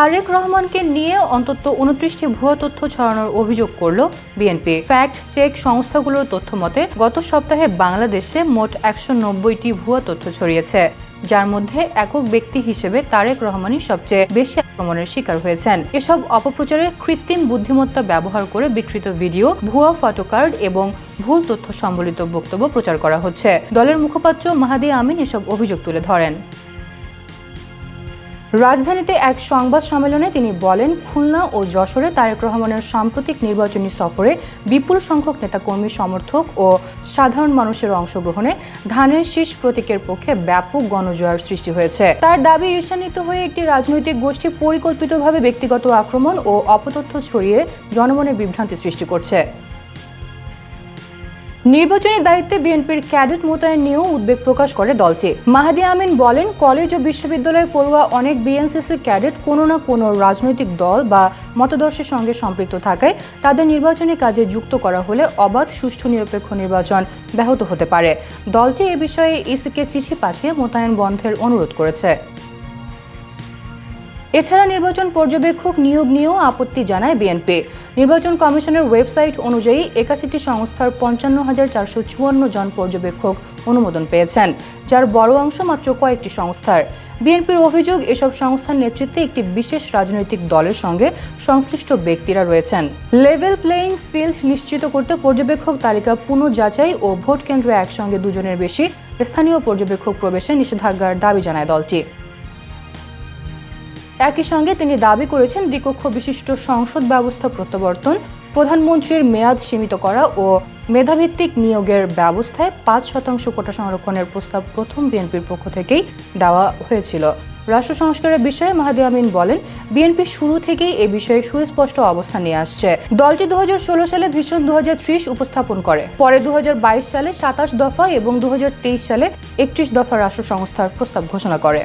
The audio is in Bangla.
তারেক রহমানকে নিয়ে অন্তত 29টি ভুয়া তথ্য ছড়ানোর অভিযোগ করল বিএনপি। ফ্যাক্ট চেক সংস্থাগুলোর তথ্য মতে গত সপ্তাহে বাংলাদেশে মোট 190টি ভুয়া তথ্য ছড়িয়েছে, যার মধ্যে একক ব্যক্তি হিসেবে তারেক রহমানই সবচেয়ে বেশি আক্রমণের শিকার হয়েছেন। এসব অপপ্রচারে কৃত্রিম বুদ্ধিমত্তা ব্যবহার করে বিকৃত ভিডিও, ভুয়া ফটোকার্ড এবং ভুল তথ্য সম্বলিত বক্তব্য প্রচার করা হচ্ছে। দলের মুখপাত্র মাহাদি আমিন এসব অভিযোগ তুলে ধরেন। রাজধানীতে এক সংবাদ সম্মেলনে তিনি বলেন, খুলনা ও যশোরে তারেক রহমানের সাম্প্রতিক নির্বাচনী সফরে বিপুল সংখ্যক নেতাকর্মী, সমর্থক ও সাধারণ মানুষের অংশগ্রহণে ধানের শীষ প্রতীকের পক্ষে ব্যাপক গণজোয়ার সৃষ্টি হয়েছে। তার দাবি, ঈর্ষান্বিত হয়ে একটি রাজনৈতিক গোষ্ঠী পরিকল্পিতভাবে ব্যক্তিগত আক্রমণ ও অপতথ্য ছড়িয়ে জনমনে বিভ্রান্তি সৃষ্টি করছে। নির্বাচনী দায়িত্বে বিএনপির ক্যাডেট মোতায়েন নিয়েও উদ্বেগ প্রকাশ করে দলটি। মাহাদি আমিন বলেন, কলেজ ও বিশ্ববিদ্যালয়ে পড়ুয়া অনেক বিএনসিসি ক্যাডেট কোনো না কোনো রাজনৈতিক দল বা মতাদর্শের সঙ্গে সম্পৃক্ত থাকায় তাদের নির্বাচনী কাজে যুক্ত করা হলে অবাধ, সুষ্ঠু, নিরপেক্ষ নির্বাচন ব্যাহত হতে পারে। দলটি এ বিষয়ে ইসিকে চিঠি পাঠিয়ে মোতায়েন বন্ধের অনুরোধ করেছে। এছাড়া নির্বাচন পর্যবেক্ষক নিয়োগ নিয়েও আপত্তি জানায় বিএনপি। নির্বাচন কমিশনের ওয়েবসাইট অনুযায়ী 81টি সংস্থার 55,454 জন পর্যবেক্ষক অনুমোদন পেয়েছেন, যার বড় অংশ মাত্র কয়েকটি সংস্থার। বিএনপির অভিযোগ, এসব সংস্থার নেতৃত্বে একটি বিশেষ রাজনৈতিক দলের সঙ্গে সংশ্লিষ্ট ব্যক্তিরা রয়েছেন। লেভেল প্লেয়িং ফিল্ড নিশ্চিত করতে পর্যবেক্ষক তালিকা পুনঃযাচাই ও ভোট কেন্দ্রে একসঙ্গে দুজনের বেশি স্থানীয় পর্যবেক্ষক প্রবেশে নিষেধাজ্ঞার দাবি জানায় দলটি। একই সঙ্গে তিনি দাবি করেছেন, দ্বিকক্ষ বিশিষ্ট সংসদ ব্যবস্থা প্রত্যাবর্তন, প্রধানমন্ত্রীর মেয়াদ সীমিত করা ও মেধাভিত্তিক নিয়োগের ব্যবস্থায় 5% কোটা সংরক্ষণের প্রস্তাব প্রথম বিএনপির পক্ষ থেকেই দেওয়া হয়েছিল। রাষ্ট্র সংস্কারের বিষয়ে মাহাদি আমিন বলেন, বিএনপি শুরু থেকেই এ বিষয়ে সুস্পষ্ট অবস্থান নিয়ে আসছে। দলটি 2016 সালে ভিশন 2030 উপস্থাপন করে, পরে 2022 সালে 27 দফা এবং 2023 সালে 31 দফা রাষ্ট্র সংস্কার প্রস্তাব ঘোষণা করে।